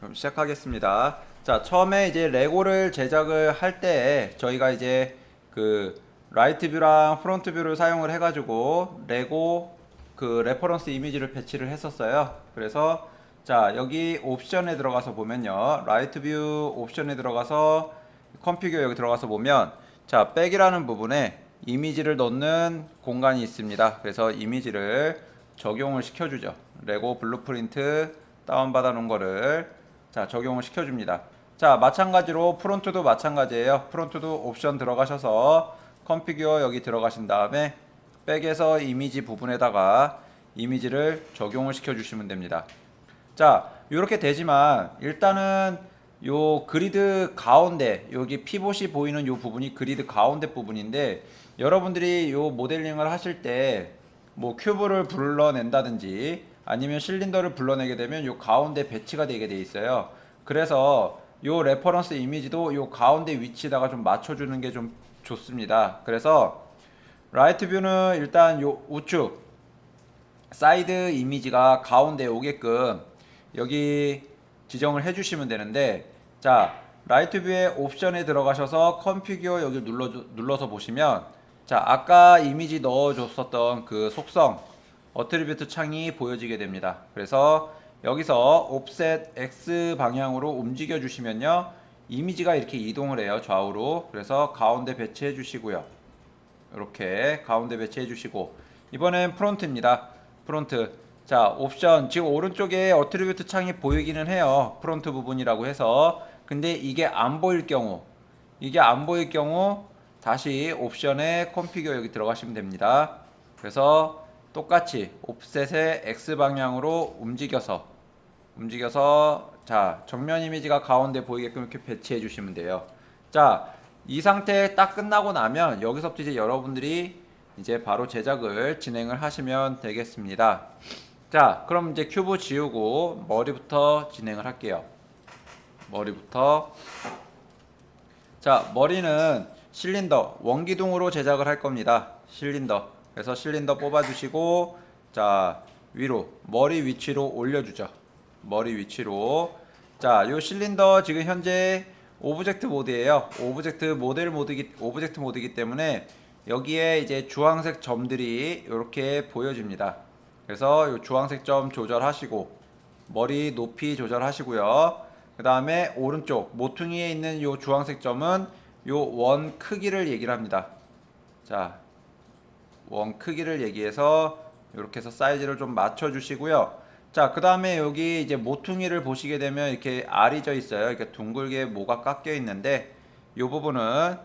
그럼 시작하겠습니다. 자, 처음에 이제 레고를 제작을 할 때 저희가 이제 그 라이트 뷰랑 프론트 뷰를 사용을 해가지고 레고 그 레퍼런스 이미지를 배치를 했었어요. 그래서 자, 여기 옵션에 들어가서 보면요, 라이트 뷰 옵션에 들어가서 컴피규어 여기 들어가서 보면 자, 백이라는 부분에 이미지를 넣는 공간이 있습니다. 그래서 이미지를 적용을 시켜주죠. 레고 블루프린트 다운받아 놓은 거를 자, 적용을 시켜줍니다. 자, 마찬가지로 프론트도 마찬가지예요. 프론트도 옵션 들어가셔서 컴피규어 여기 들어가신 다음에 백에서 이미지 부분에다가 이미지를 적용을 시켜주시면 됩니다. 자, 이렇게 되지만 일단은 요 그리드 가운데 여기 피봇이 보이는 요 부분이 그리드 가운데 부분인데, 여러분들이 요 모델링을 하실 때 뭐 큐브를 불러낸다든지 아니면 실린더를 불러내게 되면 요 가운데 배치가 되게 돼 있어요. 그래서 요 레퍼런스 이미지도 요 가운데 위치에다가 좀 맞춰주는 게 좀 좋습니다. 그래서 라이트 뷰는 일단 요 우측 사이드 이미지가 가운데 오게끔 여기 지정을 해주시면 되는데, 자, 라이트 뷰의 옵션에 들어가셔서 컴피규어 여기 눌러서 보시면 자, 아까 이미지 넣어줬었던 그 속성 어트리뷰트 창이 보여지게 됩니다. 그래서 여기서 옵셋 X 방향으로 움직여 주시면요, 이미지가 이렇게 이동을 해요, 좌우로. 그래서 가운데 배치해 주시고요, 이렇게 가운데 배치해 주시고, 이번엔 프론트입니다. 프론트. 자, 옵션 지금 오른쪽에 어트리뷰트 창이 보이기는 해요, 프론트 부분이라고 해서. 근데 이게 안 보일 경우, 다시 옵션에 컴피규어 여기 들어가시면 됩니다. 그래서 똑같이 옵셋의 X 방향으로 움직여서 자, 정면 이미지가 가운데 보이게끔 이렇게 배치해 주시면 돼요. 자, 이 상태 딱 끝나고 나면 여기서부터 이제 여러분들이 이제 바로 제작을 진행을 하시면 되겠습니다. 자, 그럼 이제 큐브 지우고 머리부터 진행을 할게요. 머리부터. 자, 머리는 실린더 원기둥으로 제작을 할 겁니다. 실린더. 그래서 실린더 뽑아주시고, 자, 위로 머리 위치로 올려주죠. 머리 위치로. 자, 요 실린더 지금 현재 오브젝트 모드예요. 오브젝트 모드이기 때문에 여기에 이제 주황색 점들이 이렇게 보여집니다. 그래서 요 주황색 점 조절하시고 머리 높이 조절하시고요. 그 다음에 오른쪽 모퉁이에 있는 요 주황색 점은 요 원 크기를 얘기를 합니다. 자, 원 크기를 얘기해서 이렇게 해서 사이즈를 좀 맞춰 주시고요. 자, 그 다음에 여기 이제 모퉁이를 보시게 되면 이렇게 알이 져 있어요. 이렇게 둥글게 뭐가 깎여 있는데, 이 부분은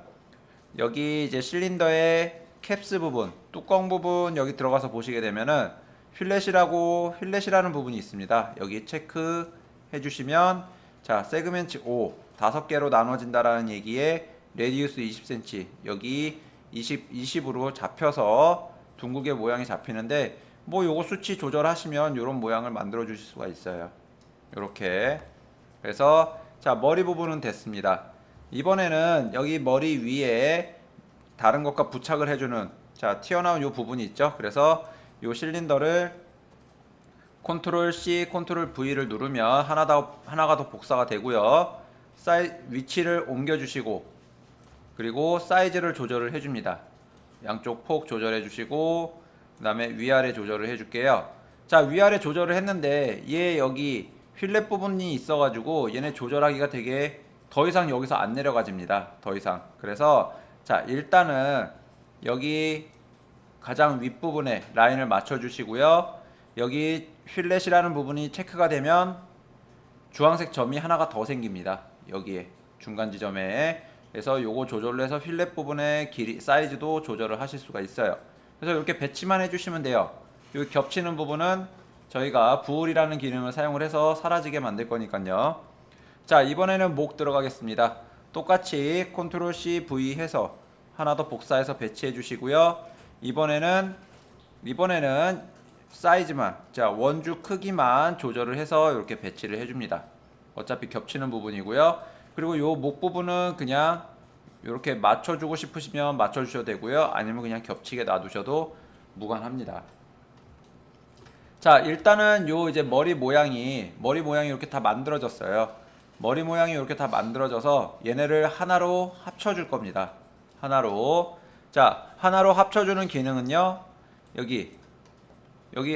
여기 이제 실린더의 캡스 부분, 뚜껑 부분 여기 들어가서 보시게 되면은 휠렛이라는 부분이 있습니다. 여기 체크 해주시면, 자, 세그멘트 5 5개로 나눠진다라는 얘기에 레디우스 20cm 여기 20으로 잡혀서 둥글게 모양이 잡히는데, 뭐 요거 수치 조절하시면 요런 모양을 만들어 주실 수가 있어요. 요렇게. 그래서 자, 머리 부분은 됐습니다. 이번에는 여기 머리 위에 다른 것과 부착을 해주는, 자, 튀어나온 요 부분이 있죠. 그래서 요 실린더를 컨트롤 C, 컨트롤 V를 누르면 하나가 더 복사가 되고요. 위치를 옮겨주시고, 그리고 사이즈를 조절을 해줍니다. 양쪽 폭 조절해 주시고, 그 다음에 위아래 조절을 해줄게요. 자, 위아래 조절을 했는데 얘 여기 휠렛 부분이 있어가지고 얘네 조절하기가 되게 더 이상 여기서 안 내려가집니다. 더 이상. 그래서 자, 일단은 여기 가장 윗부분에 라인을 맞춰 주시고요. 여기 휠렛이라는 부분이 체크가 되면 주황색 점이 하나가 더 생깁니다. 여기에 중간 지점에. 그래서 요거 조절을 해서 휠렛 부분의 길이, 사이즈도 조절을 하실 수가 있어요. 그래서 이렇게 배치만 해주시면 돼요. 여기 겹치는 부분은 저희가 부울이라는 기능을 사용을 해서 사라지게 만들 거니까요. 자, 이번에는 목 들어가겠습니다. 똑같이 컨트롤 C, V 해서 하나 더 복사해서 배치해 주시고요. 이번에는 사이즈만, 자, 원주 크기만 조절을 해서 이렇게 배치를 해줍니다. 어차피 겹치는 부분이고요. 그리고 요 목 부분은 그냥 이렇게 맞춰주고 싶으시면 맞춰주셔도 되고요. 아니면 그냥 겹치게 놔두셔도 무관합니다. 자, 일단은 요 이제 머리 모양이 이렇게 다 만들어졌어요. 머리 모양이 이렇게 다 만들어져서 얘네를 하나로 합쳐줄 겁니다. 하나로. 자, 하나로 합쳐주는 기능은요. 여기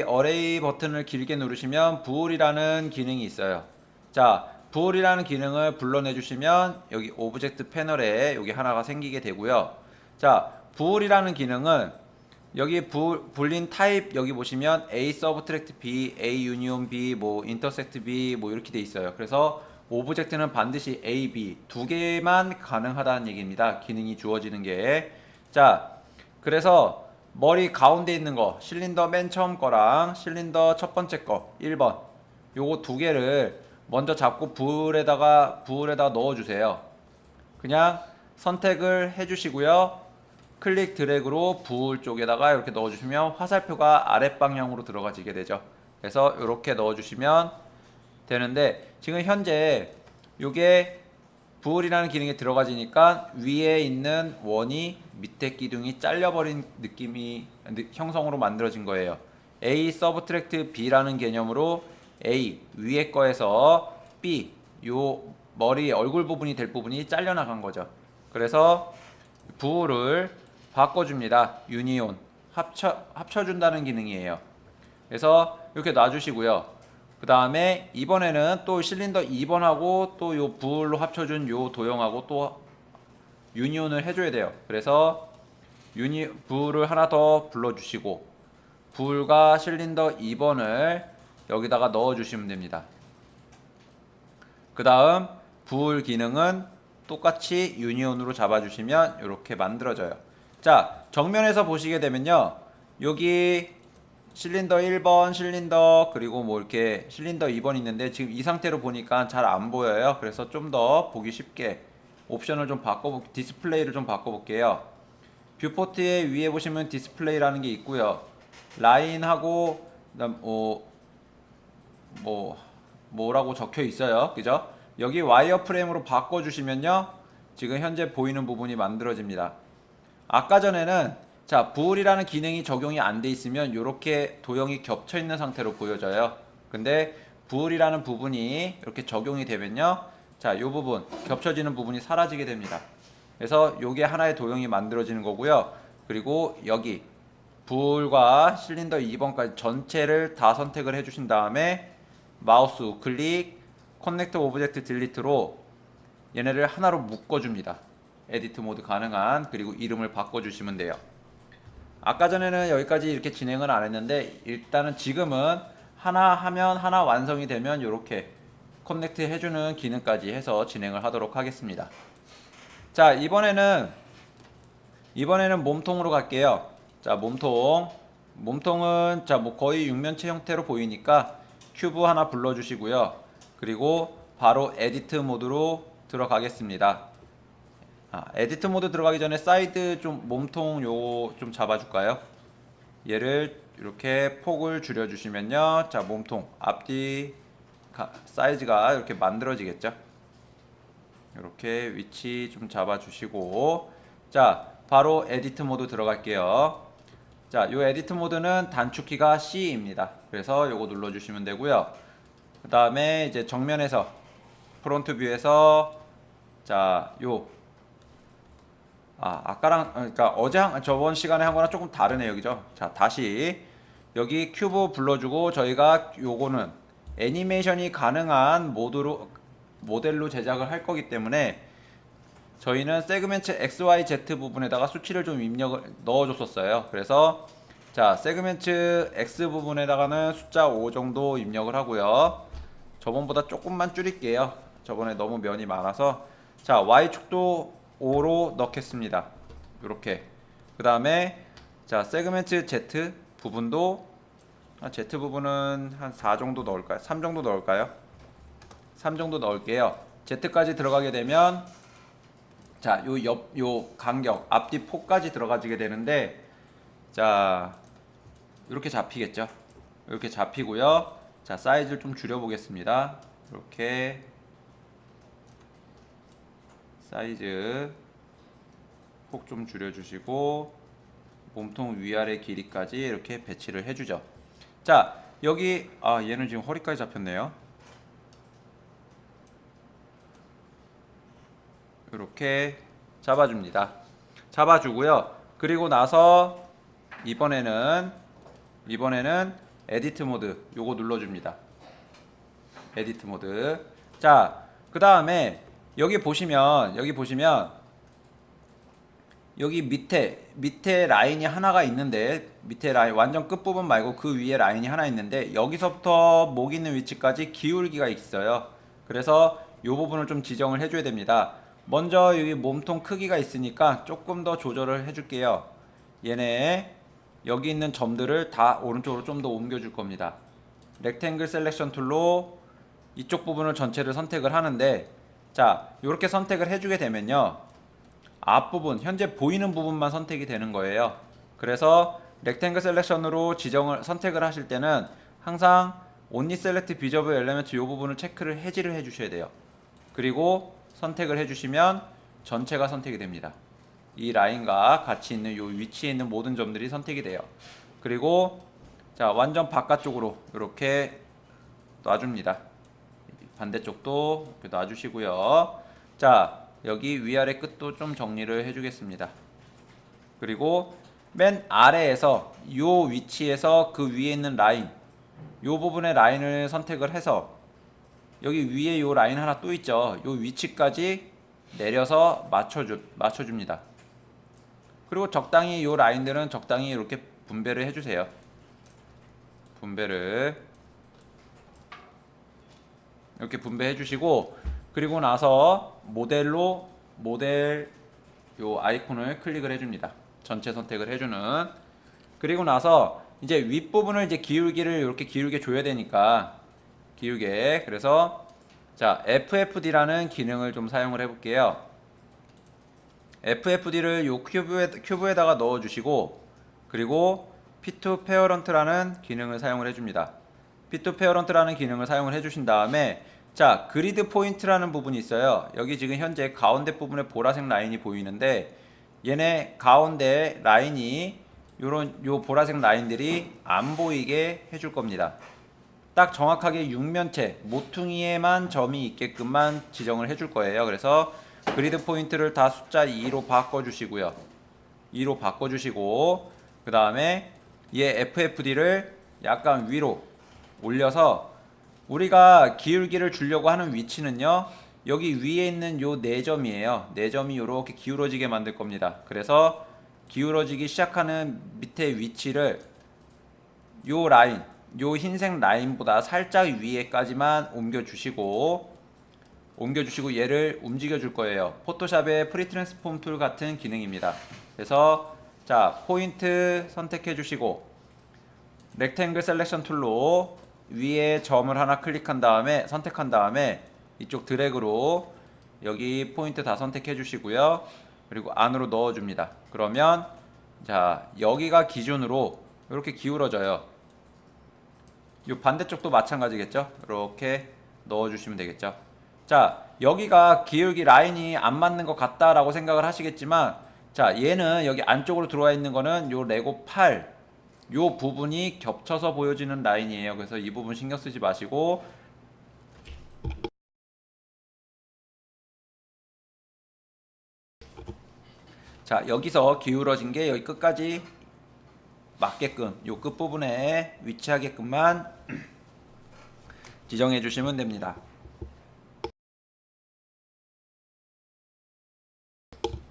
어레이 버튼을 길게 누르시면 부울이라는 기능이 있어요. 자, 부울이라는 기능을 불러내 주시면 여기 오브젝트 패널에 여기 하나가 생기게 되고요. 자, 부울이라는 기능은 여기 불린 타입 여기 보시면 A 서브트랙트 B, A 유니온 B, 뭐 인터섹트 B 뭐 이렇게 돼 있어요. 그래서 오브젝트는 반드시 A, B 두 개만 가능하다는 얘기입니다. 기능이 주어지는 게. 자, 그래서 머리 가운데 있는 거 실린더 맨 처음 거랑 실린더 첫 번째 거 1번 요거 두 개를 먼저 잡고 부울에다가 넣어 주세요. 그냥 선택을 해 주시고요. 클릭 드래그로 부울 쪽에다가 이렇게 넣어주시면 화살표가 아랫방향으로 들어가지게 되죠. 그래서 이렇게 넣어주시면 되는데 지금 현재 이게 부울이라는 기능이 들어가지니까 위에 있는 원이 밑에 기둥이 잘려버린 느낌이 형성으로 만들어진 거예요. A 서브트랙트 B라는 개념으로 A 위에 거에서 B 요 머리 얼굴 부분이 될 부분이 잘려나간 거죠. 그래서 부울을 바꿔줍니다. 유니온 합쳐준다는 기능이에요. 그래서 이렇게 놔주시고요. 그 다음에 이번에는 또 실린더 2번하고 또 요 부울로 합쳐준 요 도형하고 또 유니온을 해줘야 돼요. 그래서 부울을 하나 더 불러주시고 부울과 실린더 2번을 여기다가 넣어주시면 됩니다. 그 다음 부울 기능은 똑같이 유니온으로 잡아주시면 이렇게 만들어져요. 자, 정면에서 보시게 되면요. 여기 실린더 1번, 실린더 그리고 뭐 이렇게 실린더 2번 있는데 지금 이 상태로 보니까 잘 안 보여요. 그래서 좀 더 보기 쉽게 옵션을 좀 디스플레이를 좀 바꿔볼게요. 뷰포트의 위에 보시면 디스플레이라는 게 있고요. 라인하고 뭐라고 적혀 있어요. 그죠? 여기 와이어 프레임으로 바꿔주시면요. 지금 현재 보이는 부분이 만들어집니다. 아까 전에는 자, 부울이라는 기능이 적용이 안 돼 있으면 이렇게 도형이 겹쳐 있는 상태로 보여져요. 근데 부울이라는 부분이 이렇게 적용이 되면요. 자, 이 부분 겹쳐지는 부분이 사라지게 됩니다. 그래서 이게 하나의 도형이 만들어지는 거고요. 그리고 여기 부울과 실린더 2번까지 전체를 다 선택을 해 주신 다음에 마우스 우클릭 커넥터 오브젝트 딜리트로 얘네를 하나로 묶어줍니다. 에디트 모드 가능한. 그리고 이름을 바꿔주시면 돼요. 아까 전에는 여기까지 이렇게 진행을 안 했는데 일단은 지금은 하나 하면 하나 완성이 되면 이렇게 커넥트 해주는 기능까지 해서 진행을 하도록 하겠습니다. 자, 이번에는 몸통으로 갈게요. 자, 몸통은 자, 뭐 거의 육면체 형태로 보이니까 큐브 하나 불러주시고요. 그리고 바로 에디트 모드로 들어가겠습니다. 에디트 모드 들어가기 전에 사이드 좀 몸통 요거 좀 잡아줄까요? 얘를 이렇게 폭을 줄여주시면요. 자, 몸통 앞뒤 사이즈가 이렇게 만들어지겠죠? 이렇게 위치 좀 잡아주시고, 자, 바로 에디트 모드 들어갈게요. 자, 요 에디트 모드는 단축키가 C입니다. 그래서 요거 눌러주시면 되고요. 그 다음에 이제 정면에서 프론트 뷰에서 자, 아까랑 그러니까 저번 시간에 한 거랑 조금 다르네요. 그죠? 자, 다시 여기 큐브 불러주고 저희가 요거는 애니메이션이 가능한 모델로 제작을 할 거기 때문에 저희는 세그멘트 XYZ 부분에다가 수치를 좀 넣어줬었어요. 그래서 자, 세그멘트 X 부분에다가는 숫자 5 정도 입력을 하고요. 저번보다 조금만 줄일게요. 저번에 너무 면이 많아서. 자, Y축도 5로 넣겠습니다. 이렇게. 그 다음에 자, 세그멘트 Z 부분도 Z 부분은 한 4 정도 넣을까요? 3 정도 넣을까요? 3 정도 넣을게요. Z까지 들어가게 되면 자, 요 간격 앞뒤 폭까지 들어가지게 되는데 자, 이렇게 잡히겠죠? 이렇게 잡히고요. 자, 사이즈를 좀 줄여 보겠습니다. 이렇게 사이즈 폭 좀 줄여주시고 몸통 위아래 길이까지 이렇게 배치를 해주죠. 자, 여기 얘는 지금 허리까지 잡혔네요. 이렇게 잡아줍니다. 잡아주고요. 그리고 나서 이번에는 에디트 모드 요거 눌러줍니다. 에디트 모드. 자, 그 다음에 여기 보시면 여기 밑에 라인이 하나가 있는데, 밑에 라인 완전 끝부분 말고 그 위에 라인이 하나 있는데, 여기서부터 목 있는 위치까지 기울기가 있어요. 그래서 이 부분을 좀 지정을 해줘야 됩니다. 먼저 여기 몸통 크기가 있으니까 조금 더 조절을 해줄게요. 얘네 여기 있는 점들을 다 오른쪽으로 좀 더 옮겨줄 겁니다. 렉탱글 셀렉션 툴로 이쪽 부분을 전체를 선택을 하는데, 자, 이렇게 선택을 해주게 되면요, 앞부분, 현재 보이는 부분만 선택이 되는 거예요. 그래서 렉탱글 셀렉션으로 선택을 하실 때는 항상 Only Select Visible Element 이 부분을 체크를 해지를 해주셔야 돼요. 그리고 선택을 해주시면 전체가 선택이 됩니다. 이 라인과 같이 있는 이 위치에 있는 모든 점들이 선택이 돼요. 그리고 자, 완전 바깥쪽으로 이렇게 놔줍니다. 반대쪽도 이렇게 놔주시고요. 자, 여기 위아래 끝도 좀 정리를 해주겠습니다. 그리고 맨 아래에서 이 위치에서 그 위에 있는 라인, 이 부분의 라인을 선택을 해서 여기 위에 이 라인 하나 또 있죠. 이 위치까지 내려서 맞춰줍니다. 그리고 적당히 이 라인들은 적당히 이렇게 분배를 해주세요. 분배를 이렇게 분배해 주시고, 그리고 나서 모델 요 아이콘을 클릭을 해줍니다. 전체 선택을 해주는. 그리고 나서 이제 윗부분을 이제 기울기를 이렇게 기울게 줘야 되니까 기울게. 그래서 자, FFD라는 기능을 좀 사용을 해볼게요. FFD를 요 큐브에다가 넣어주시고, 그리고 P2 페어런트라는 기능을 사용을 해줍니다. P2 페어런트라는 기능을 사용을 해주신 다음에, 자, 그리드 포인트라는 부분이 있어요. 여기 지금 현재 가운데 부분에 보라색 라인이 보이는데, 얘네 가운데 라인이 요 보라색 라인들이 안 보이게 해줄 겁니다. 딱 정확하게 육면체 모퉁이에만 점이 있게끔만 지정을 해줄 거예요. 그래서 그리드 포인트를 다 숫자 2로 바꿔주시고요. 2로 바꿔주시고, 그 다음에 얘 FFD를 약간 위로 올려서, 우리가 기울기를 주려고 하는 위치는요, 여기 위에 있는 요 4점이에요. 4점이 이렇게 기울어지게 만들 겁니다. 그래서 기울어지기 시작하는 밑에 위치를 요 라인, 요 흰색 라인보다 살짝 위에까지만 옮겨주시고 얘를 움직여 줄 거예요. 포토샵의 프리 트랜스폼 툴 같은 기능입니다. 그래서 자, 포인트 선택해 주시고 렉탱글 셀렉션 툴로 위에 점을 하나 선택한 다음에 이쪽 드래그로 여기 포인트 다 선택해 주시고요. 그리고 안으로 넣어 줍니다. 그러면 자, 여기가 기준으로 이렇게 기울어져요. 이 반대쪽도 마찬가지겠죠? 이렇게 넣어 주시면 되겠죠. 자, 여기가 기울기 라인이 안 맞는 것 같다라고 생각을 하시겠지만, 자, 얘는 여기 안쪽으로 들어와 있는 거는 요 레고 8 요 부분이 겹쳐서 보여지는 라인이에요. 그래서 이 부분 신경 쓰지 마시고, 자, 여기서 기울어진 게 여기 끝까지 맞게끔 요 끝부분에 위치하게끔만 지정해 주시면 됩니다.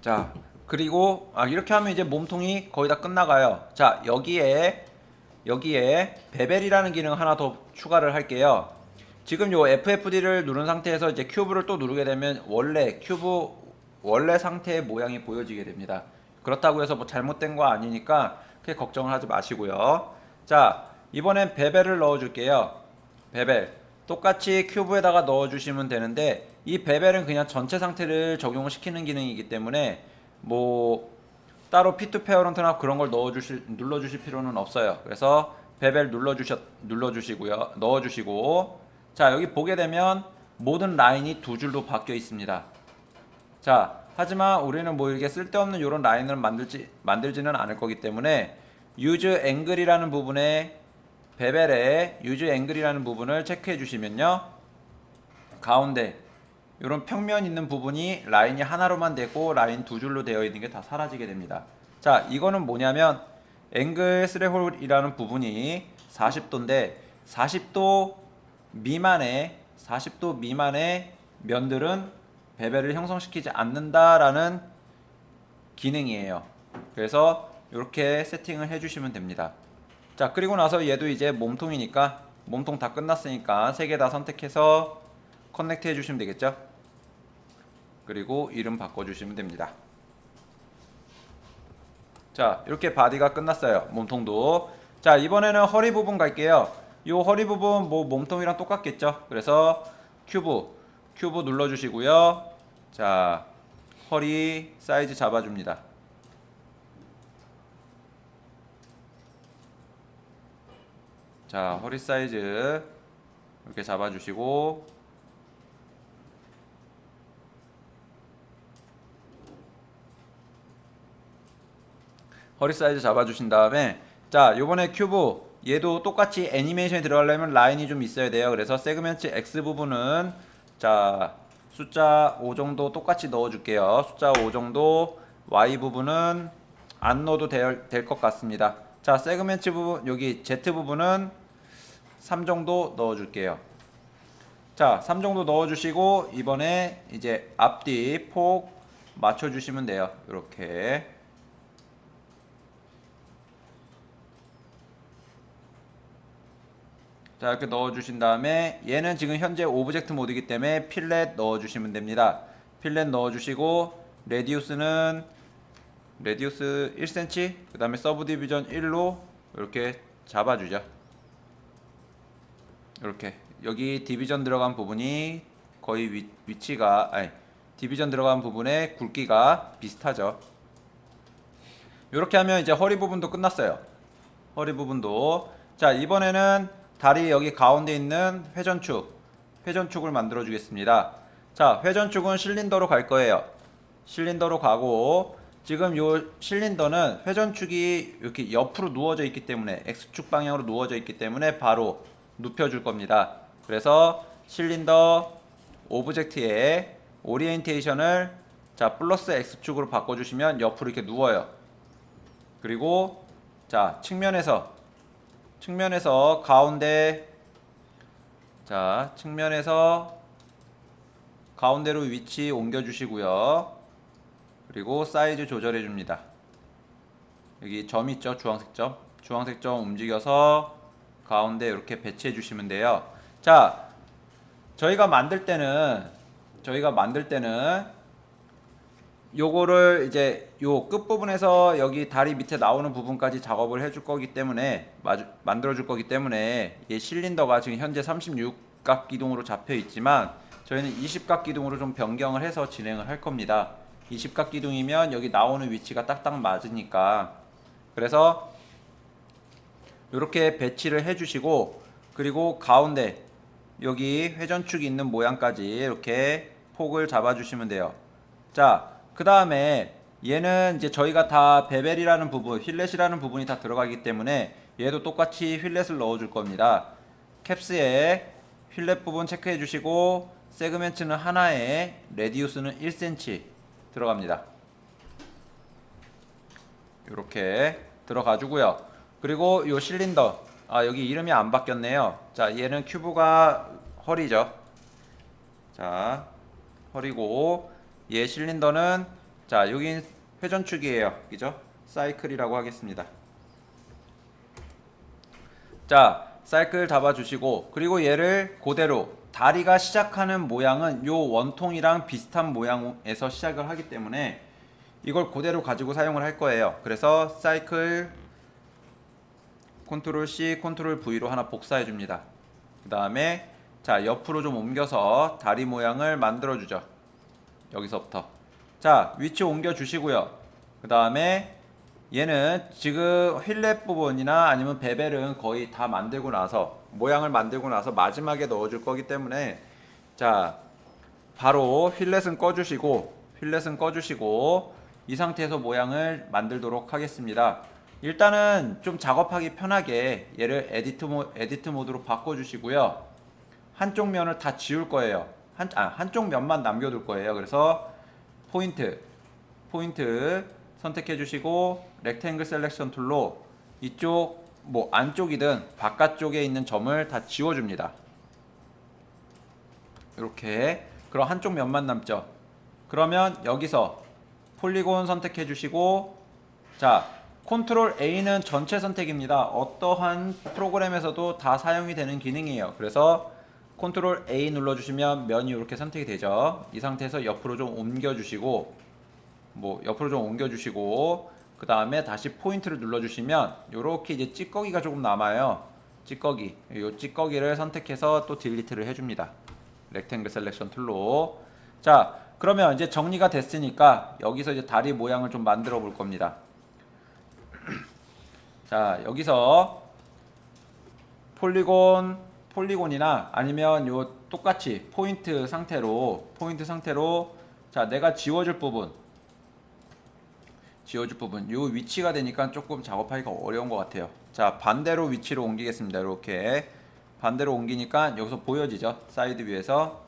자, 그리고 이렇게 하면 이제 몸통이 거의 다 끝나가요. 자, 여기에 베벨이라는 기능 하나 더 추가를 할게요. 지금 요 FFD를 누른 상태에서 이제 큐브를 또 누르게 되면 원래 상태의 모양이 보여지게 됩니다. 그렇다고 해서 뭐 잘못된 거 아니니까 크게 걱정을 하지 마시고요. 자, 이번엔 베벨을 넣어 줄게요. 베벨 똑같이 큐브에다가 넣어 주시면 되는데, 이 베벨은 그냥 전체 상태를 적용을 시키는 기능이기 때문에 뭐 따로 P2 페어런트나 그런 걸 눌러주실 필요는 없어요. 그래서 베벨 눌러주시고요. 넣어주시고, 자, 여기 보게 되면 모든 라인이 두 줄로 바뀌어 있습니다. 자, 하지만 우리는 뭐 이렇게 쓸데없는 이런 라인을 만들지는 않을 거기 때문에 Use Angle이라는 부분에 베벨의 유즈 앵글이라는 부분을 체크해 주시면요, 가운데 이런 평면 있는 부분이 라인이 하나로만 되고 라인 두 줄로 되어 있는 게 다 사라지게 됩니다. 자, 이거는 뭐냐면 앵글 스레홀이라는 부분이 40도인데 40도 미만의 면들은 베벨을 형성시키지 않는다라는 기능이에요. 그래서 이렇게 세팅을 해주시면 됩니다. 자, 그리고 나서 얘도 이제 몸통이니까, 몸통 다 끝났으니까 세 개 다 선택해서 커넥트 해주시면 되겠죠. 그리고 이름 바꿔주시면 됩니다. 자, 이렇게 바디가 끝났어요. 몸통도. 자, 이번에는 허리 부분 갈게요. 이 허리 부분 뭐 몸통이랑 똑같겠죠. 그래서 큐브 눌러주시고요. 자, 허리 사이즈 잡아줍니다. 자, 허리 사이즈 이렇게 잡아주시고, 허리 사이즈 잡아주신 다음에, 자, 요번에 큐브 얘도 똑같이 애니메이션이 들어가려면 라인이 좀 있어야 돼요. 그래서 세그멘트 X 부분은 자, 숫자 5 정도 똑같이 넣어줄게요. 숫자 5 정도. Y 부분은 안 넣어도 될 것 같습니다. 자, 세그멘트 부분, 여기 Z 부분은 3 정도 넣어줄게요. 자, 3 정도 넣어주시고, 이번에 이제 앞뒤 폭 맞춰주시면 돼요. 이렇게. 자, 이렇게 넣어주신 다음에 얘는 지금 현재 오브젝트 모드이기 때문에 필렛 넣어주시면 됩니다. 필렛 넣어주시고, 레디우스 1cm, 그 다음에 서브 디비전 1로 이렇게 잡아주죠. 이렇게 여기 디비전 들어간 부분이 거의 디비전 들어간 부분의 굵기가 비슷하죠. 이렇게 하면 이제 허리 부분도 끝났어요. 허리 부분도. 자, 이번에는 다리 여기 가운데 있는 회전축을 만들어 주겠습니다. 자, 회전축은 실린더로 갈 거예요. 실린더로 가고, 지금 요 실린더는 회전축이 이렇게 옆으로 누워져 있기 때문에, X축 방향으로 누워져 있기 때문에 바로 눕혀 줄 겁니다. 그래서 실린더 오브젝트의 오리엔테이션을 자, 플러스 X축으로 바꿔 주시면 옆으로 이렇게 누워요. 그리고 자, 측면에서 가운데로 위치 옮겨 주시고요. 그리고 사이즈 조절해 줍니다. 여기 점 있죠? 주황색 점 움직여서 가운데 이렇게 배치해 주시면 돼요. 자, 저희가 만들 때는 요거를 이제 요 끝부분에서 여기 다리 밑에 나오는 부분까지 작업을 해줄 거기 때문에, 만들어 줄 거기 때문에, 이 실린더가 지금 현재 36각 기둥으로 잡혀 있지만 저희는 20각 기둥으로 좀 변경을 해서 진행을 할 겁니다. 20각 기둥이면 여기 나오는 위치가 딱딱 맞으니까. 그래서 이렇게 배치를 해주시고, 그리고 가운데 여기 회전축이 있는 모양까지 이렇게 폭을 잡아주시면 돼요. 자, 그 다음에 얘는 이제 저희가 다 베벨이라는 부분, 휠렛이라는 부분이 다 들어가기 때문에 얘도 똑같이 휠렛을 넣어줄 겁니다. 캡스에 휠렛 부분 체크해 주시고, 세그멘트는 하나에 레디우스는 1cm 들어갑니다. 이렇게 들어가 주고요. 그리고 요 실린더, 여기 이름이 안 바뀌었네요. 자, 얘는 큐브가 허리죠. 자, 허리고, 얘 실린더는 자, 여긴 회전축이에요. 그죠? 사이클이라고 하겠습니다. 자, 사이클 잡아주시고, 그리고 얘를 그대로 다리가 시작하는 모양은 요 원통이랑 비슷한 모양에서 시작을 하기 때문에 이걸 그대로 가지고 사용을 할 거예요. 그래서 사이클 컨트롤 C, 컨트롤 V로 하나 복사해 줍니다. 그 다음에 자, 옆으로 좀 옮겨서 다리 모양을 만들어 주죠. 여기서부터 자, 위치 옮겨 주시고요. 그 다음에 얘는 지금 휠렛 부분이나 아니면 베벨은 거의 다 만들고 나서, 모양을 만들고 나서 마지막에 넣어 줄 거기 때문에, 자, 바로 휠렛은 꺼주시고 이 상태에서 모양을 만들도록 하겠습니다. 일단은 좀 작업하기 편하게 얘를 에디트 모드로 바꿔주시고요. 한쪽 면을 다 지울 거예요. 한쪽 면만 남겨둘 거예요. 그래서 포인트 선택해 주시고 렉탱글 셀렉션 툴로 이쪽 뭐 안쪽이든 바깥쪽에 있는 점을 다 지워줍니다. 이렇게. 그럼 한쪽 면만 남죠. 그러면 여기서 폴리곤 선택해 주시고, 자, 컨트롤 A는 전체 선택입니다. 어떠한 프로그램에서도 다 사용이 되는 기능이에요. 그래서 컨트롤 A 눌러주시면 면이 이렇게 선택이 되죠. 이 상태에서 옆으로 좀 옮겨주시고, 그 다음에 다시 포인트를 눌러주시면 이렇게 이제 찌꺼기가 조금 남아요. 찌꺼기. 이 찌꺼기를 선택해서 또 딜리트를 해줍니다. 렉탱글 셀렉션 툴로. 자, 그러면 이제 정리가 됐으니까 여기서 이제 다리 모양을 좀 만들어 볼 겁니다. 자, 여기서 폴리곤이나 아니면 요 똑같이 포인트 상태로 자, 내가 지워줄 부분 요 위치가 되니까 조금 작업하기가 어려운 것 같아요. 자, 반대로 위치로 옮기겠습니다. 이렇게 반대로 옮기니까 여기서 보여지죠, 사이드 뷰에서.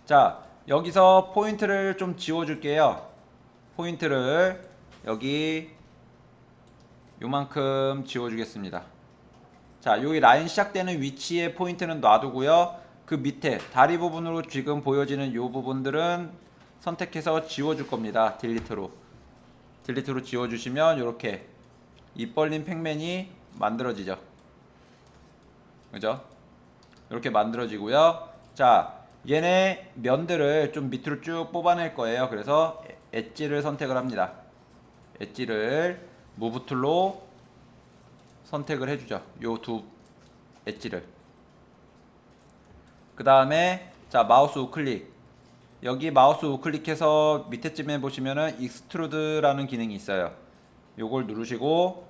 자, 여기서 포인트를 좀 지워줄게요. 포인트를 여기 요만큼 지워주겠습니다. 자, 여기 라인 시작되는 위치에 포인트는 놔두고요. 그 밑에 다리 부분으로 지금 보여지는 요 부분들은 선택해서 지워줄 겁니다. 딜리트로 지워주시면 이렇게 입 벌린 팩맨이 만들어지죠. 그죠? 이렇게 만들어지고요. 자, 얘네 면들을 좀 밑으로 쭉 뽑아낼 거예요. 그래서 엣지를 선택을 합니다. 엣지를 무브 툴로 선택을 해주죠. 요 두 엣지를. 그 다음에 자, 마우스 우클릭. 여기 마우스 우클릭해서 밑에쯤에 보시면은 익스트루드라는 기능이 있어요. 요걸 누르시고,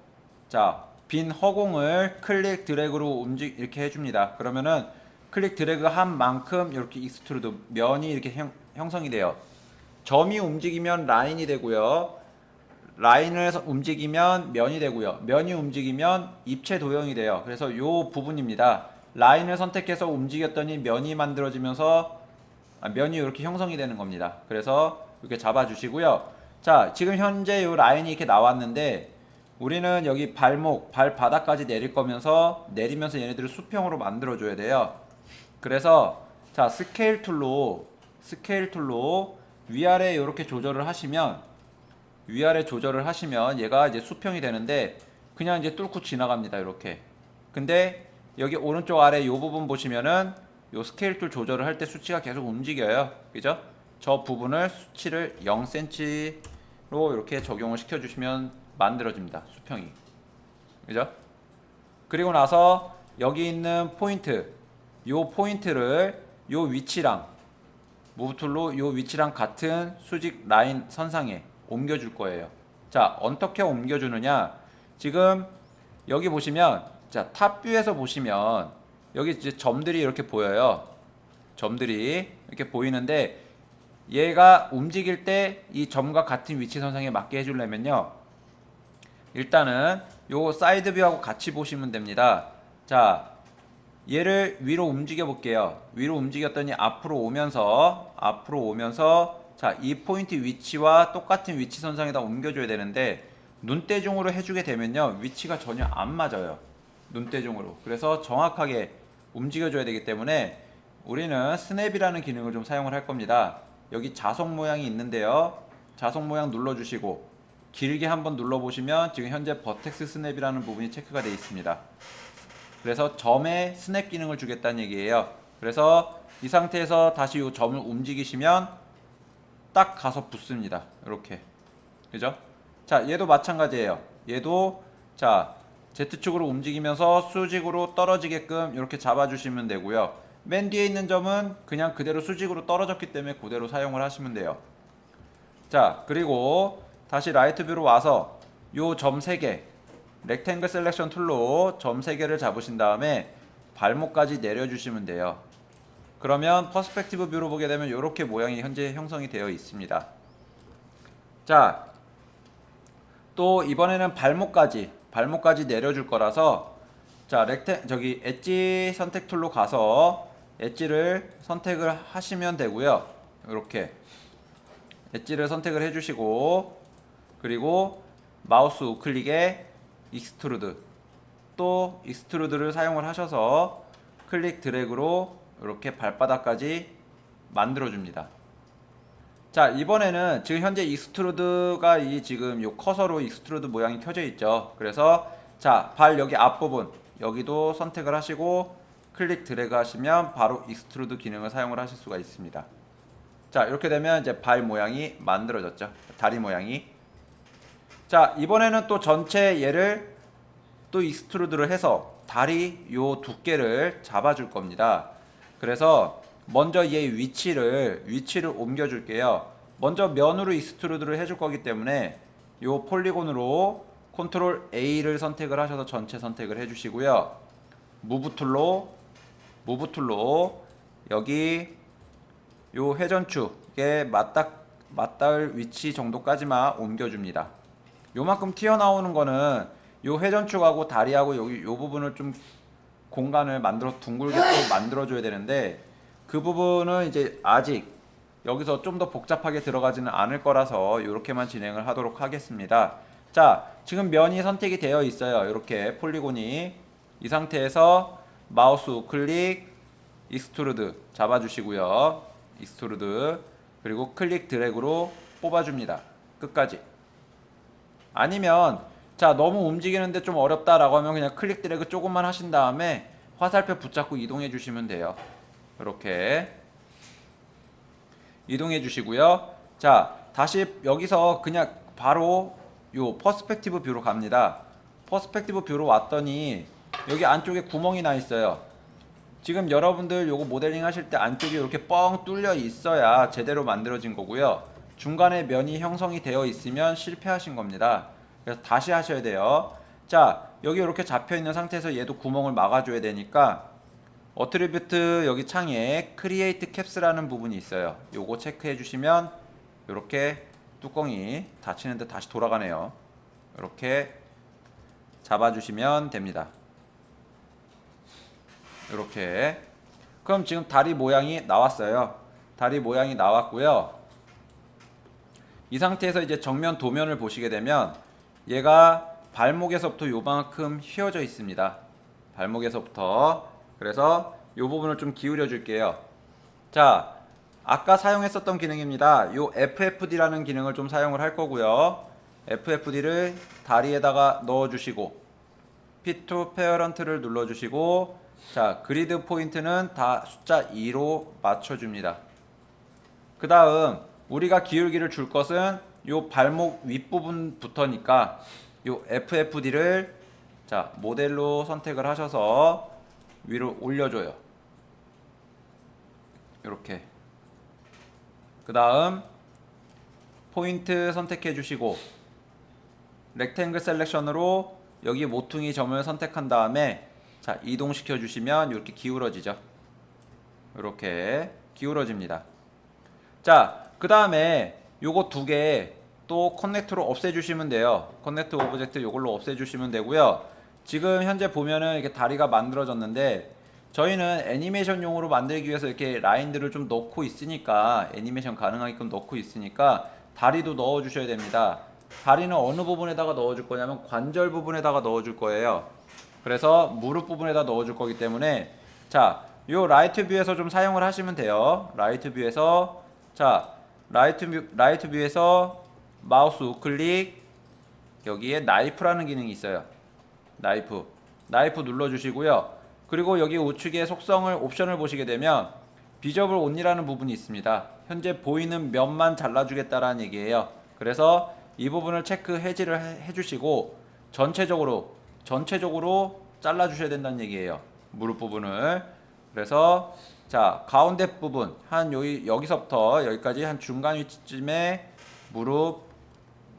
자, 빈 허공을 클릭 드래그로 이렇게 해줍니다. 그러면은 클릭 드래그 한 만큼 이렇게 익스트루드 면이 이렇게 형성이 돼요. 점이 움직이면 라인이 되고요. 라인을 움직이면 면이 되고요. 면이 움직이면 입체 도형이 돼요. 그래서 요 부분입니다. 라인을 선택해서 움직였더니 면이 만들어지면서 면이 이렇게 형성이 되는 겁니다. 그래서 이렇게 잡아주시고요. 자, 지금 현재 요 라인이 이렇게 나왔는데 우리는 여기 발바닥까지 내리면서 얘네들을 수평으로 만들어줘야 돼요. 그래서 자, 스케일 툴로 위아래 이렇게 조절을 하시면 얘가 이제 수평이 되는데 그냥 이제 뚫고 지나갑니다. 이렇게. 근데 여기 오른쪽 아래 이 부분 보시면은 요 스케일 툴 조절을 할 때 수치가 계속 움직여요. 그죠? 저 부분을 수치를 0cm로 이렇게 적용을 시켜주시면 만들어집니다. 수평이. 그죠? 그리고 나서 여기 있는 포인트, 요 포인트를 요 위치랑 무브 툴로 요 위치랑 같은 수직 라인 선상에 옮겨줄 거예요. 자, 어떻게 옮겨주느냐? 지금 여기 보시면, 자, 탑뷰에서 보시면 여기 이제 점들이 이렇게 보여요. 점들이 이렇게 보이는데 얘가 움직일 때 이 점과 같은 위치 선상에 맞게 해주려면요, 일단은 요 사이드 뷰하고 같이 보시면 됩니다. 자, 얘를 위로 움직여 볼게요. 위로 움직였더니 앞으로 오면서 자, 이 포인트 위치와 똑같은 위치 선상에다 옮겨줘야 되는데 눈대중으로 해주게 되면요, 위치가 전혀 안 맞아요. 눈대중으로. 그래서 정확하게 움직여줘야 되기 때문에 우리는 스냅이라는 기능을 좀 사용을 할 겁니다. 여기 자석 모양이 있는데요, 자석 모양 눌러주시고 길게 한번 눌러보시면 지금 현재 버텍스 스냅이라는 부분이 체크가 되어 있습니다. 그래서 점에 스냅 기능을 주겠다는 얘기예요. 그래서 이 상태에서 다시 이 점을 움직이시면 딱 가서 붙습니다. 이렇게. 그죠? 자, 얘도 마찬가지예요. 얘도 자, Z축으로 움직이면서 수직으로 떨어지게끔 이렇게 잡아주시면 되고요. 맨 뒤에 있는 점은 그냥 그대로 수직으로 떨어졌기 때문에 그대로 사용을 하시면 돼요. 자, 그리고 다시 라이트 뷰로 와서 요 점 3개 렉탱글 셀렉션 툴로 점 3개를 잡으신 다음에 발목까지 내려주시면 돼요. 그러면 퍼스펙티브 뷰로 보게 되면 이렇게 모양이 현재 형성이 되어 있습니다. 자, 또 이번에는 발목까지 내려줄 거라서 자, 저기 엣지 선택 툴로 가서 엣지를 선택을 하시면 되고요. 이렇게 엣지를 선택을 해주시고, 그리고 마우스 우클릭에 익스트루드, 또 익스트루드를 사용을 하셔서 클릭 드래그로 이렇게 발바닥까지 만들어 줍니다. 자, 이번에는 지금 현재 익스트루드가 이 지금 요 커서로 익스트루드 모양이 켜져 있죠. 그래서 자, 발 여기 앞부분 여기도 선택을 하시고 클릭 드래그 하시면 바로 익스트루드 기능을 사용을 하실 수가 있습니다. 자, 이렇게 되면 이제 발 모양이 만들어졌죠. 다리 모양이. 자, 이번에는 또 전체 얘를 또 익스트루드를 해서 다리 요 두께를 잡아줄 겁니다. 그래서 먼저 얘 위치를 옮겨 줄게요. 먼저 면으로 익스트루드를 해줄 거기 때문에 요 폴리곤으로 컨트롤 A를 선택을 하셔서 전체 선택을 해주시고요. 무브 툴로 여기 요 회전축에 맞닿을 위치 정도까지만 옮겨줍니다. 요만큼 튀어나오는 거는 요 회전축하고 다리하고 여기 요 부분을 좀 공간을 둥글게 또 만들어줘야 되는데, 그 부분은 이제 아직 여기서 좀 더 복잡하게 들어가지는 않을 거라서 이렇게만 진행을 하도록 하겠습니다. 자, 지금 면이 선택이 되어 있어요. 이렇게 폴리곤이. 이 상태에서 마우스 우클릭, 익스트루드 잡아주시고요. 익스트루드, 그리고 클릭 드래그로 뽑아줍니다. 끝까지. 아니면 자, 너무 움직이는데 좀 어렵다라고 하면 그냥 클릭 드래그 조금만 하신 다음에 화살표 붙잡고 이동해 주시면 돼요. 이렇게 이동해 주시고요. 자, 다시 여기서 그냥 바로 요 퍼스펙티브 뷰로 갑니다. 퍼스펙티브 뷰로 왔더니 여기 안쪽에 구멍이 나 있어요. 지금 여러분들 요거 모델링 하실 때 안쪽이 이렇게 뻥 뚫려 있어야 제대로 만들어진 거고요. 중간에 면이 형성이 되어 있으면 실패하신 겁니다. 그래서 다시 하셔야 돼요. 자, 여기 이렇게 잡혀 있는 상태에서 얘도 구멍을 막아줘야 되니까 어트리뷰트 여기 창에 크리에이트 캡스라는 부분이 있어요. 요거 체크해 주시면 이렇게 뚜껑이 닫히는데 다시 돌아가네요. 이렇게 잡아주시면 됩니다. 이렇게. 그럼 지금 다리 모양이 나왔어요. 다리 모양이 나왔고요. 이 상태에서 이제 정면 도면을 보시게 되면 얘가 발목에서부터 요만큼 휘어져 있습니다. 발목에서부터. 그래서 이 부분을 좀 기울여 줄게요. 자, 아까 사용했었던 기능입니다. 요 FFD라는 기능을 좀 사용을 할 거고요. FFD를 다리에다가 넣어 주시고 Fit to Parent를 눌러 주시고, 자, 그리드 포인트는 다 숫자 2로 맞춰 줍니다. 그 다음 우리가 기울기를 줄 것은 요 발목 윗부분부터니까 요 FFD를 자, 모델로 선택을 하셔서 위로 올려줘요. 이렇게. 그 다음 포인트 선택해 주시고 렉탱글 셀렉션으로 여기 모퉁이 점을 선택한 다음에 자, 이동시켜 주시면 이렇게 기울어지죠. 이렇게 기울어집니다. 자, 그 다음에 요거 두 개 또 커넥트로 없애주시면 돼요. 커넥트 오브젝트 요걸로 없애주시면 되고요. 지금 현재 보면은 이렇게 다리가 만들어졌는데 저희는 애니메이션용으로 만들기 위해서 이렇게 라인들을 좀 넣고 있으니까, 애니메이션 가능하게끔 넣고 있으니까 다리도 넣어 주셔야 됩니다. 다리는 어느 부분에다가 넣어 줄 거냐면 관절 부분에다가 넣어 줄 거예요. 그래서 무릎 부분에다 넣어 줄 거기 때문에 자, 요 라이트 뷰에서 좀 사용을 하시면 돼요. 라이트 뷰에서 자, 라이트 뷰에서 마우스 우클릭, 여기에 나이프라는 기능이 있어요. 나이프 눌러 주시고요. 그리고 여기 우측에 속성을 옵션을 보시게 되면 비저블 온이라는 부분이 있습니다. 현재 보이는 면만 잘라주겠다라는 얘기예요. 그래서 이 부분을 체크 해지를 해주시고 전체적으로 잘라주셔야 된다는 얘기예요. 무릎 부분을. 그래서 자, 가운데 부분 한 여기서부터 여기까지 한 중간 위치쯤에 무릎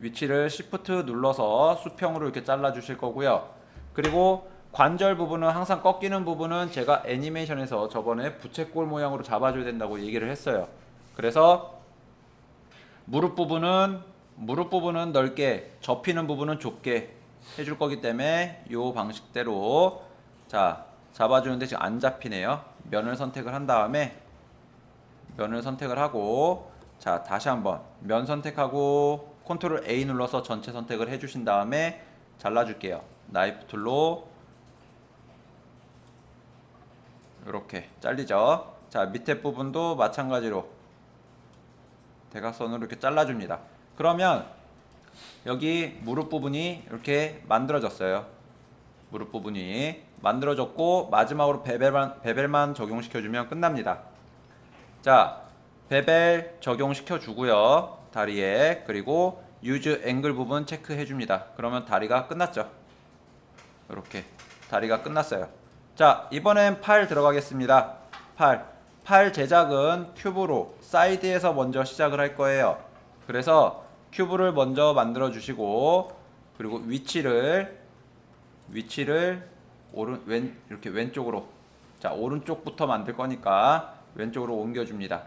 위치를 Shift 눌러서 수평으로 이렇게 잘라 주실 거고요. 그리고 관절 부분은 항상 꺾이는 부분은 제가 애니메이션에서 저번에 부채꼴 모양으로 잡아줘야 된다고 얘기를 했어요. 그래서 무릎 부분은 무릎 부분은 넓게, 접히는 부분은 좁게 해줄 거기 때문에 이 방식대로 자 잡아주는데 지금 안 잡히네요. 면을 선택을 한 다음에 면을 선택을 하고 자 다시 한번 면 선택하고 컨트롤 A 눌러서 전체 선택을 해주신 다음에 잘라줄게요. 나이프 툴로 이렇게 잘리죠. 자 밑에 부분도 마찬가지로 대각선으로 이렇게 잘라줍니다. 그러면 여기 무릎 부분이 이렇게 만들어졌어요. 무릎 부분이 만들어졌고 마지막으로 베벨만 적용시켜주면 끝납니다. 자 베벨 적용시켜 주고요. 다리에 그리고 유즈 앵글 부분 체크해 줍니다. 그러면 다리가 끝났죠. 이렇게 다리가 끝났어요. 자 이번엔 팔 들어가겠습니다. 팔 제작은 큐브로 사이드에서 먼저 시작을 할 거예요. 그래서 큐브를 먼저 만들어 주시고 그리고 위치를 이렇게 왼쪽으로 자 오른쪽부터 만들 거니까 왼쪽으로 옮겨줍니다.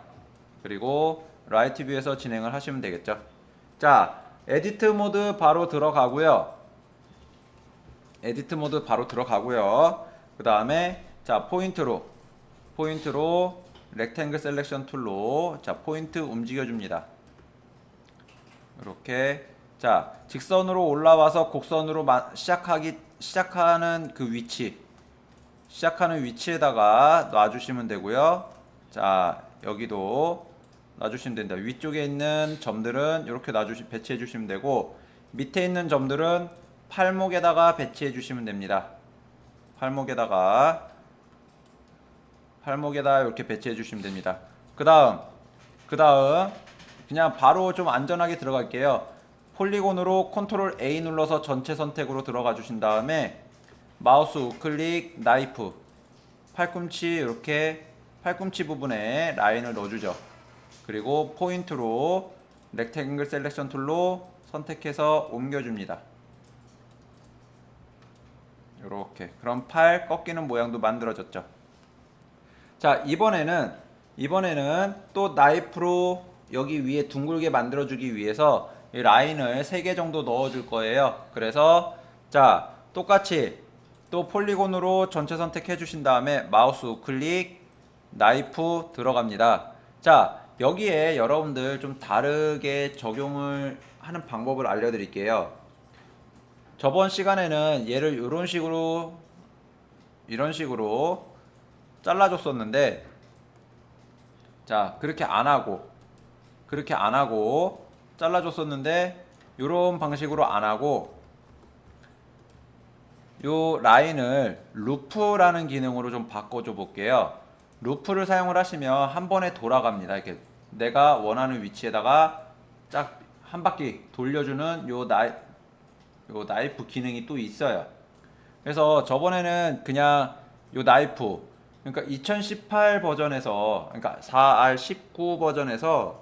그리고 라이트 뷰에서 진행을 하시면 되겠죠. 자 에디트 모드 바로 들어가고요. 그 다음에 자 포인트로 렉탱글 셀렉션 툴로 자 포인트 움직여 줍니다. 이렇게 자 직선으로 올라와서 곡선으로 시작하는 그 시작하는 위치에다가 놔주시면 되고요. 자 여기도 놔주시면 됩니다. 위쪽에 있는 점들은 이렇게 배치해 주시면 되고 밑에 있는 점들은 팔목에다가 배치해 주시면 됩니다. 팔목에다 이렇게 배치해 주시면 됩니다. 그 다음 그냥 바로 좀 안전하게 들어갈게요. 폴리곤으로 컨트롤 A 눌러서 전체 선택으로 들어가 주신 다음에 마우스 우클릭 나이프 팔꿈치 부분에 라인을 넣어주죠. 그리고 포인트로 렉탱글 셀렉션 툴로 선택해서 옮겨줍니다. 이렇게 그럼 팔 꺾이는 모양도 만들어졌죠. 자 이번에는 또 나이프로 여기 위에 둥글게 만들어주기 위해서 이 라인을 3개 정도 넣어줄 거예요. 그래서 자 똑같이 또 폴리곤으로 전체 선택해 주신 다음에 마우스 우클릭 나이프 들어갑니다. 자 여기에 여러분들 좀 다르게 적용을 하는 방법을 알려드릴게요. 저번 시간에는 얘를 이런 식으로 잘라줬었는데 자 그렇게 안 하고 잘라줬었는데 이런 방식으로 안 하고 요 라인을 루프라는 기능으로 좀 바꿔줘 볼게요. 루프를 사용을 하시면 한 번에 돌아갑니다. 이렇게 내가 원하는 위치에다가 쫙 한 바퀴 돌려주는 요 나이프 기능이 또 있어요. 그래서 저번에는 그냥 요 나이프 그러니까 2018 버전에서 그러니까 4R19 버전에서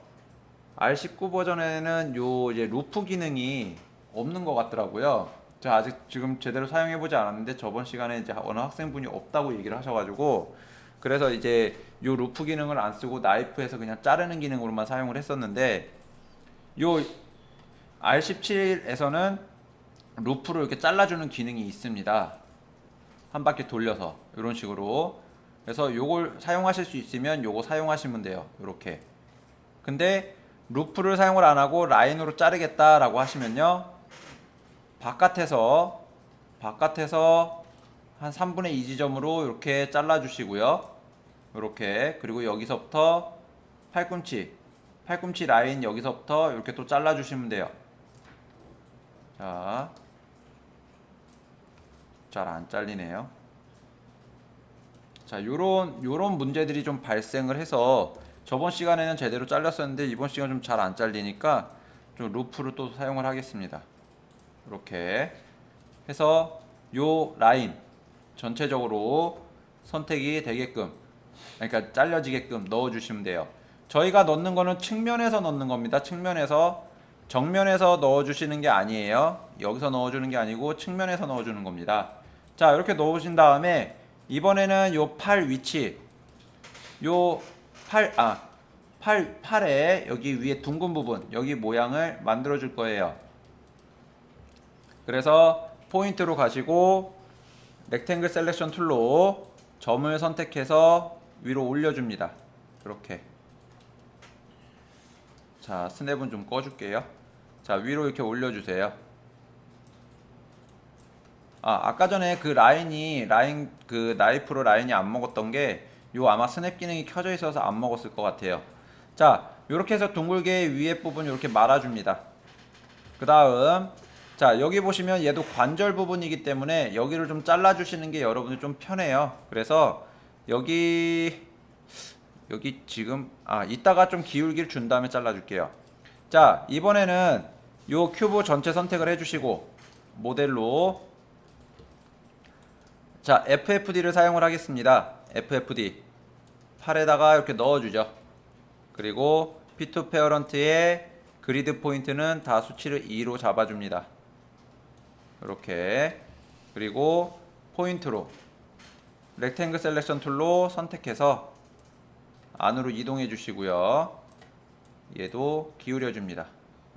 R19 버전에는 요 이제 루프 기능이 없는 것 같더라고요. 제가 아직 지금 제대로 사용해보지 않았는데 저번 시간에 이제 어느 학생분이 없다고 얘기를 하셔가지고 그래서 이제 요 루프 기능을 안 쓰고 나이프에서 그냥 자르는 기능으로만 사용을 했었는데 요 R17에서는 루프를 이렇게 잘라주는 기능이 있습니다. 한 바퀴 돌려서 이런 식으로. 그래서 요걸 사용하실 수 있으면 요거 사용하시면 돼요. 이렇게. 근데 루프를 사용을 안 하고 라인으로 자르겠다라고 하시면요. 바깥에서 한 3분의 2 지점으로 이렇게 잘라 주시고요. 이렇게. 그리고 여기서부터 팔꿈치 라인 여기서부터 이렇게 또 잘라 주시면 돼요. 자, 잘 안 잘리네요. 자, 요런 문제들이 좀 발생을 해서 저번 시간에는 제대로 잘렸었는데 이번 시간 좀 잘 안 잘리니까 좀 루프를 또 사용을 하겠습니다. 이렇게 해서 요 라인 전체적으로 선택이 되게끔 그러니까 잘려지게끔 넣어 주시면 돼요. 저희가 넣는 거는 측면에서 넣는 겁니다. 측면에서 정면에서 넣어 주시는 게 아니에요. 여기서 넣어 주는 게 아니고 측면에서 넣어 주는 겁니다. 자, 이렇게 넣으신 팔 위치 팔 팔에 여기 위에 둥근 부분 여기 모양을 만들어 줄 거예요. 그래서 포인트로 가시고 렉탱글 셀렉션 툴로 점을 선택해서 위로 올려줍니다. 이렇게. 자, 스냅은 좀 꺼줄게요. 자, 위로 이렇게 올려주세요. 아까 전에 그 라인 그 나이프로 라인이 안 먹었던 게 요 아마 스냅 기능이 켜져 있어서 안 먹었을 것 같아요. 자, 요렇게 해서 둥글게 위에 부분 이렇게 말아줍니다. 그 다음 자, 여기 보시면 얘도 관절 부분이기 때문에 여기를 좀 잘라주시는 게 여러분들 좀 편해요. 그래서 여기 지금 이따가 좀 기울기를 준 다음에 잘라줄게요. 자, 이번에는 요 큐브 전체 선택을 해주시고 모델로 자, FFD를 사용을 하겠습니다. FFD 팔에다가 이렇게 넣어주죠. 그리고 피투 페어런트의 그리드 포인트는 다 수치를 2로 잡아줍니다. 이렇게. 그리고 포인트로 렉탱글 셀렉션 툴로 선택해서 안으로 이동해 주시고요. 얘도 기울여 줍니다.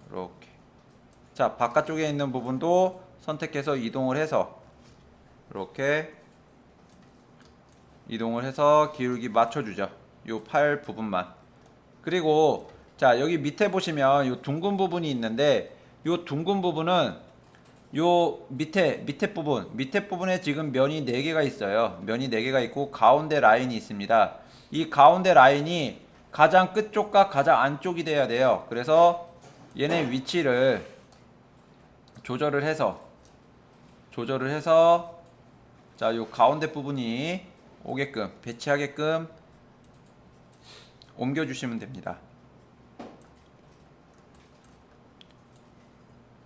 이렇게. 자, 바깥쪽에 있는 부분도 선택해서 이동을 해서 이렇게 이동을 해서 기울기 맞춰주죠. 요 팔 부분만. 그리고 자, 여기 밑에 보시면 요 둥근 부분이 있는데 요 둥근 부분은 요 밑에 부분에 지금 면이 4개가 있어요. 면이 4개가 있고 가운데 라인이 있습니다. 이 가운데 라인이 가장 끝쪽과 가장 안쪽이 돼야 돼요. 그래서 얘네 위치를 조절을 해서 자, 요 가운데 부분이 오게끔 배치하게끔 옮겨 주시면 됩니다.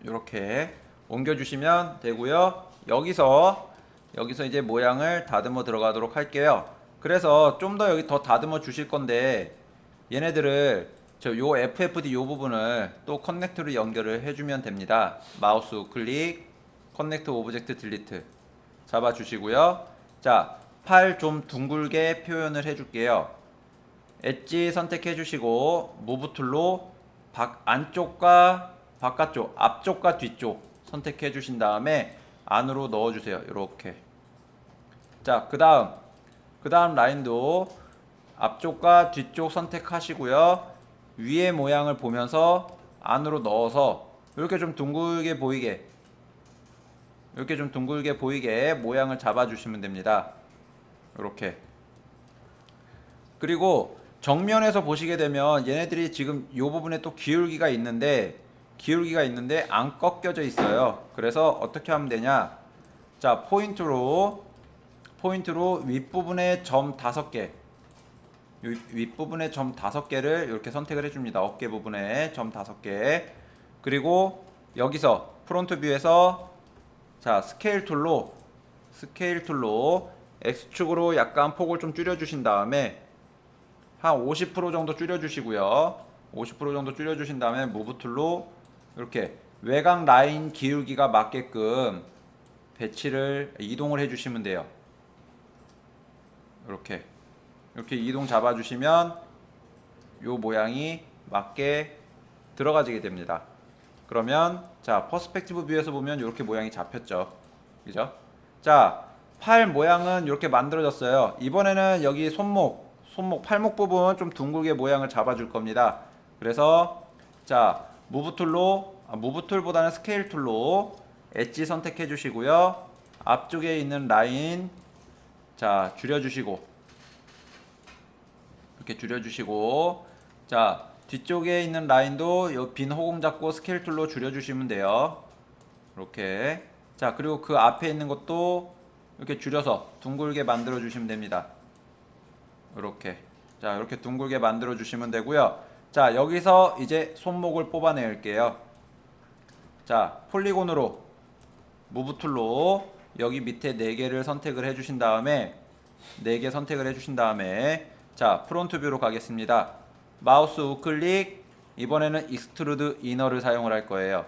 이렇게 옮겨 주시면 되고요. 여기서 이제 모양을 다듬어 들어가도록 할게요. 그래서 좀 더 여기 더 다듬어 주실 건데 얘네들을 요 FFD 요 부분을 또 커넥트로 연결을 해주면 됩니다. 마우스 우클릭 커넥트 오브젝트 딜리트 잡아 주시고요. 자, 팔 좀 둥글게 표현을 해줄게요. 엣지 선택해 주시고 무브 툴로 안쪽과 바깥쪽, 앞쪽과 뒤쪽 선택해 주신 다음에 안으로 넣어 주세요. 이렇게. 자, 그 다음 라인도 앞쪽과 뒤쪽 선택하시고요. 위의 모양을 보면서 안으로 넣어서 이렇게 좀 둥글게 보이게 모양을 잡아 주시면 됩니다. 이렇게. 그리고 정면에서 보시게 되면 얘네들이 지금 이 부분에 또 기울기가 있는데 안 꺾여져 있어요. 그래서 어떻게 하면 되냐? 자, 포인트로 윗부분에 점 5개 윗부분에 점 5개를 이렇게 선택을 해줍니다. 어깨 부분에 점 5개. 그리고 여기서 프론트 뷰에서 자, 스케일 툴로 X축으로 약간 폭을 좀 줄여주신 다음에 한 50% 정도 줄여주시고요. 50% 정도 줄여주신 다음에 무브 툴로 이렇게 외곽 라인 기울기가 맞게끔 이동을 해주시면 돼요. 이렇게 이동 잡아주시면 요 모양이 맞게 들어가지게 됩니다. 그러면 자, 퍼스펙티브 뷰에서 보면 이렇게 모양이 잡혔죠. 그죠? 자, 팔 모양은 이렇게 만들어졌어요. 이번에는 여기 팔목 부분 좀 둥글게 모양을 잡아줄 겁니다. 그래서 자, 무브 툴보다는 스케일 툴로 엣지 선택해 주시고요. 앞쪽에 있는 라인 자, 줄여주시고 이렇게 줄여주시고 자, 뒤쪽에 있는 라인도 요 빈 호공 잡고 스케일 툴로 줄여주시면 돼요. 이렇게. 자, 그리고 그 앞에 있는 것도 이렇게 줄여서 둥글게 만들어 주시면 됩니다. 이렇게. 자, 이렇게 둥글게 만들어 주시면 되고요. 자, 여기서 이제 손목을 뽑아낼게요. 자, 폴리곤으로 무브 툴로 여기 밑에 4개를 선택을 해주신 다음에 4개 선택을 해주신 다음에 자, 프론트 뷰로 가겠습니다. 마우스 우클릭. 이번에는 익스트루드 이너를 사용을 할 거예요.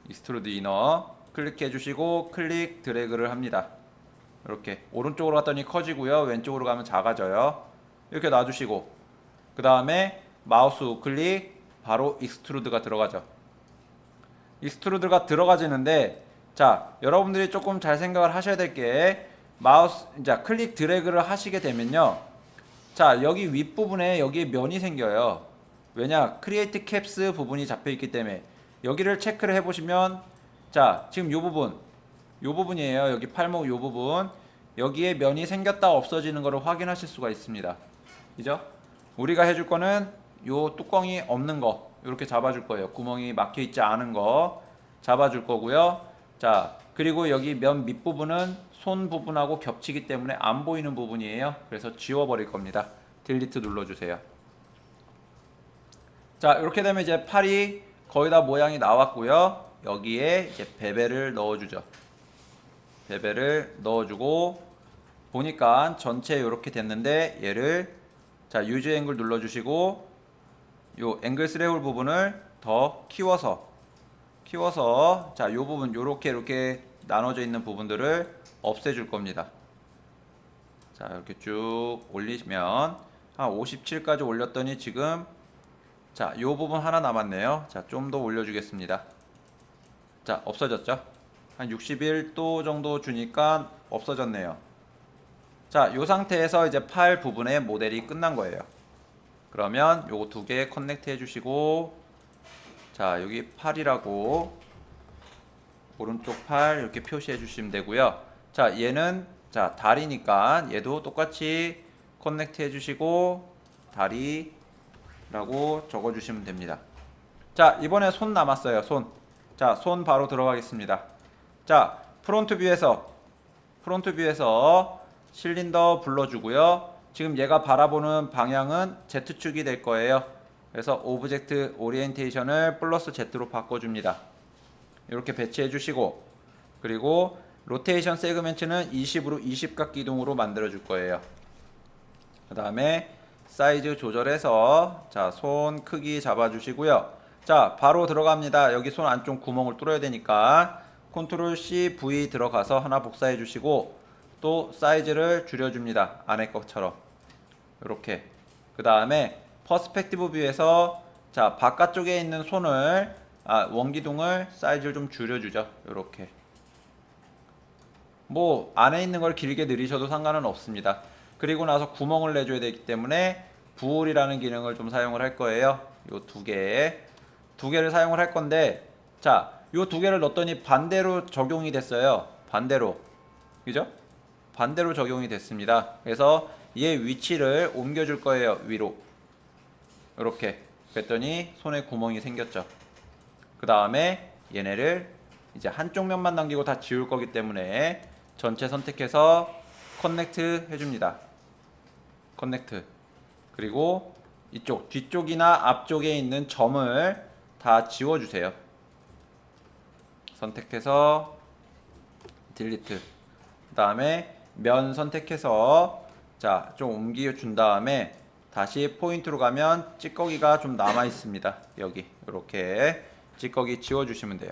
익스트루드 이너 클릭해 주시고 클릭 드래그를 합니다. 이렇게 오른쪽으로 갔더니 커지고요. 왼쪽으로 가면 작아져요. 이렇게 놔주시고 그 다음에 마우스 우클릭 바로 익스트루드가 들어가죠. 익스트루드가 들어가지는데, 자, 여러분들이 조금 잘 생각을 하셔야 될 게, 마우스 이제 클릭 드래그를 하시게 되면요, 자, 여기 윗부분에 여기에 면이 생겨요. 왜냐, 크리에이트 캡스 부분이 잡혀 있기 때문에. 여기를 체크를 해보시면, 자, 지금 요 부분이에요. 여기 팔목 요 부분, 여기에 면이 생겼다 없어지는 것을 확인하실 수가 있습니다. 그죠? 우리가 해줄 거는 요 뚜껑이 없는 거 이렇게 잡아줄 거예요. 구멍이 막혀 있지 않은 거 잡아줄 거고요. 자, 그리고 여기 면 밑부분은 손 부분하고 겹치기 때문에 안 보이는 부분이에요. 그래서 지워버릴 겁니다. 딜리트 눌러주세요. 자, 이렇게 되면 이제 팔이 거의 다 모양이 나왔고요. 여기에 이제 베벨을 넣어주죠. 베벨을 넣어주고 보니까 전체 이렇게 됐는데, 얘를 자, 유즈 앵글 눌러주시고 요 앵글 스레홀 부분을 더 키워서 자, 요 부분 이렇게 나눠져 있는 부분들을 없애줄 겁니다. 자, 이렇게 쭉 올리면 한 57까지 올렸더니 지금, 자, 요 부분 하나 남았네요. 자, 좀 더 올려주겠습니다. 자, 없어졌죠? 한 61도 정도 주니까 없어졌네요. 자, 요 상태에서 이제 팔 부분의 모델이 끝난 거예요. 그러면 요거 두 개 커넥트 해주시고, 자, 여기 팔이라고 오른쪽 팔 이렇게 표시해 주시면 되고요. 자, 얘는 자, 다리니까 얘도 똑같이 커넥트 해주시고 다리라고 적어주시면 됩니다. 자, 이번에 손 남았어요. 손. 자, 손 바로 들어가겠습니다. 자, 프론트 뷰에서 실린더 불러주고요. 지금 얘가 바라보는 방향은 Z축이 될 거예요. 그래서 오브젝트 오리엔테이션을 플러스 Z로 바꿔줍니다. 이렇게 배치해 주시고, 그리고 로테이션 세그멘트는 20으로 20각 기둥으로 만들어 줄 거예요. 그 다음에 사이즈 조절해서, 자, 손 크기 잡아 주시고요. 자, 바로 들어갑니다. 여기 손 안쪽 구멍을 뚫어야 되니까 컨트롤 C V 들어가서 하나 복사해 주시고, 또 사이즈를 줄여줍니다. 안에 것처럼 이렇게. 그 다음에 퍼스펙티브 뷰에서, 자, 바깥쪽에 있는 손을, 원기둥을 사이즈를 좀 줄여주죠. 이렇게. 뭐 안에 있는 걸 길게 늘리셔도 상관은 없습니다. 그리고 나서 구멍을 내줘야 되기 때문에 부울이라는 기능을 좀 사용을 할 거예요. 요 두 개를 사용을 할 건데, 자, 요 두 개를 넣었더니 반대로 적용이 됐어요. 반대로. 그죠? 반대로 적용이 됐습니다. 그래서 얘 위치를 옮겨줄 거예요. 위로. 이렇게. 그랬더니 손에 구멍이 생겼죠. 그 다음에 얘네를 이제 한쪽 면만 남기고 다 지울 거기 때문에 전체 선택해서 커넥트 해줍니다. 커넥트. 그리고 이쪽 뒤쪽이나 앞쪽에 있는 점을 다 지워주세요. 선택해서 딜리트. 그 다음에 면 선택해서, 자, 좀 옮겨 준 다음에 다시 포인트로 가면 찌꺼기가 좀 남아 있습니다. 여기 이렇게 찌꺼기 지워주시면 돼요.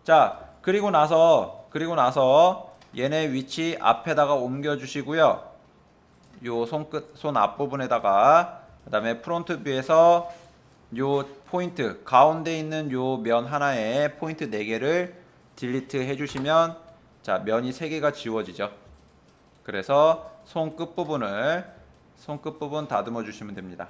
자, 그리고 나서 얘네 위치 앞에다가 옮겨 주시고요. 요 손 앞부분에다가, 그 다음에 프론트 뷰에서 요 포인트 가운데 있는 요 면 하나에 포인트 4개를 딜리트 해주시면, 자, 면이 3개가 지워지죠. 그래서 손 끝부분 다듬어 주시면 됩니다.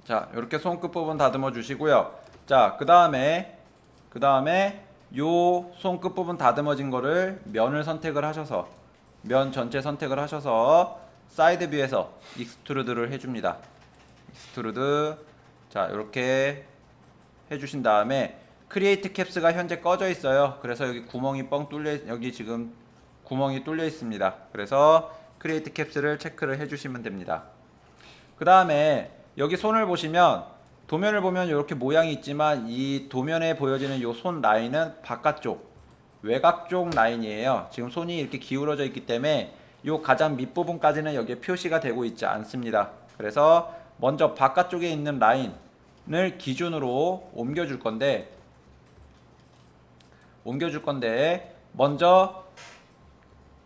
자, 이렇게 손끝 부분 다듬어 주시고요. 자, 그 다음에 요 손끝 부분 다듬어진 거를 면을 선택을 하셔서, 면 전체 선택을 하셔서 사이드 뷰에서 익스트루드를 해줍니다. 익스트루드. 자, 이렇게 해주신 다음에 크리에이트 캡스가 현재 꺼져 있어요. 그래서 여기 구멍이 여기 지금 구멍이 뚫려 있습니다. 그래서 크리에이트 캡스를 체크를 해주시면 됩니다. 그 다음에 여기 손을 보시면, 도면을 보면 이렇게 모양이 있지만 이 도면에 보여지는 이 손 라인은 바깥쪽 외곽 쪽 라인이에요. 지금 손이 이렇게 기울어져 있기 때문에 요 가장 밑부분까지는 여기에 표시가 되고 있지 않습니다. 그래서 먼저 바깥쪽에 있는 라인을 기준으로 옮겨줄 건데 먼저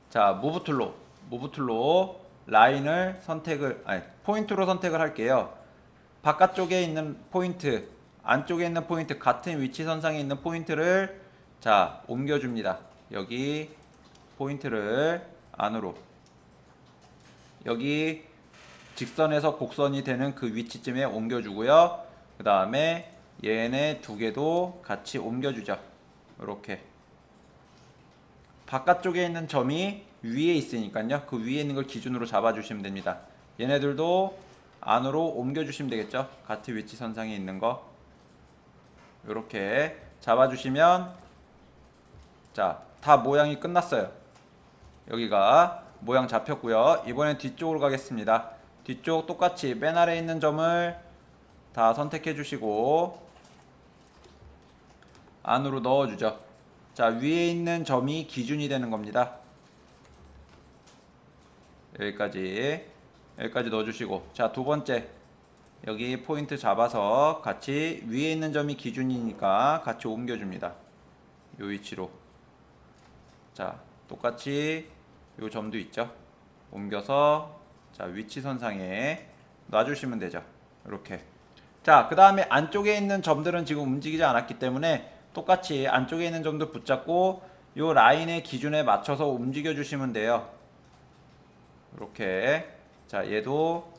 자 무브 툴로 라인을 포인트로 선택을 할게요. 바깥쪽에 있는 포인트, 안쪽에 있는 포인트, 같은 위치 선상에 있는 포인트를 자 옮겨줍니다. 여기 포인트를 안으로, 여기 직선에서 곡선이 되는 그 위치쯤에 옮겨주고요. 그 다음에 얘네 두 개도 같이 옮겨주죠. 이렇게 바깥쪽에 있는 점이 위에 있으니까요. 그 위에 있는 걸 기준으로 잡아주시면 됩니다. 얘네들도 안으로 옮겨주시면 되겠죠. 같은 위치 선상에 있는 거 이렇게 잡아주시면 자, 다 모양이 끝났어요. 여기가 모양 잡혔고요. 이번엔 뒤쪽으로 가겠습니다. 뒤쪽 똑같이 맨 아래에 있는 점을 다 선택해 주시고 안으로 넣어주죠. 자, 위에 있는 점이 기준이 되는 겁니다. 여기까지 넣어주시고, 자, 두 번째 여기 포인트 잡아서 같이 위에 있는 점이 기준이니까 같이 옮겨줍니다. 요 위치로. 자, 똑같이 요 점도 있죠. 옮겨서 자, 위치 선상에 놔주시면 되죠. 이렇게. 자, 그 다음에 안쪽에 있는 점들은 지금 움직이지 않았기 때문에 똑같이 안쪽에 있는 점도 붙잡고 요 라인의 기준에 맞춰서 움직여 주시면 돼요. 이렇게. 자, 얘도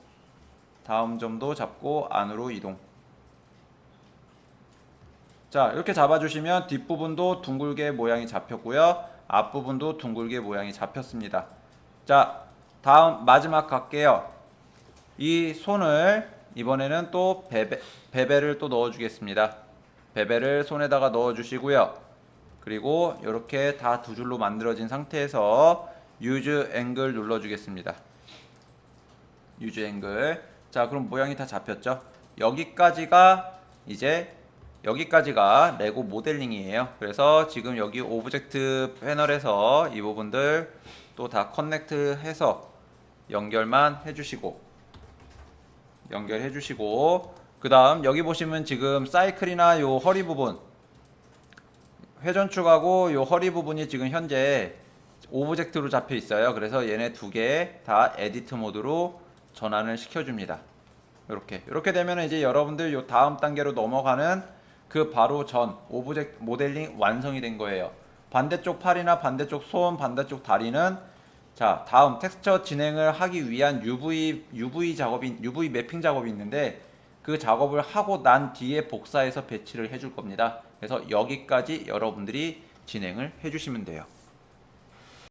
다음 점도 잡고 안으로 이동. 자, 이렇게 잡아주시면 뒷부분도 둥글게 모양이 잡혔고요. 앞부분도 둥글게 모양이 잡혔습니다. 자, 다음 마지막 갈게요. 이 손을 이번에는 또 베벨을 또 넣어주겠습니다. 베벨을 손에다가 넣어주시고요. 그리고 이렇게 다 두 줄로 만들어진 상태에서 유즈 앵글 눌러주겠습니다. 유즈 앵글. 자, 그럼 모양이 다 잡혔죠? 여기까지가 레고 모델링이에요. 그래서 지금 여기 오브젝트 패널에서 이 부분들 또 다 커넥트 해서 연결해 주시고 그 다음 여기 보시면 지금 사이클이나 요 허리 부분, 회전축하고 요 허리 부분이 지금 현재 오브젝트로 잡혀 있어요. 그래서 얘네 두 개 다 에디트 모드로 전환을 시켜줍니다. 이렇게 되면 이제 여러분들 요 다음 단계로 넘어가는 그 바로 전 오브젝트 모델링 완성이 된 거예요. 반대쪽 팔이나 반대쪽 손, 반대쪽 다리는 자, 다음 텍스처 진행을 하기 위한 UV 매핑 작업이 있는데 그 작업을 하고 난 뒤에 복사해서 배치를 해줄 겁니다. 그래서 여기까지 여러분들이 진행을 해주시면 돼요.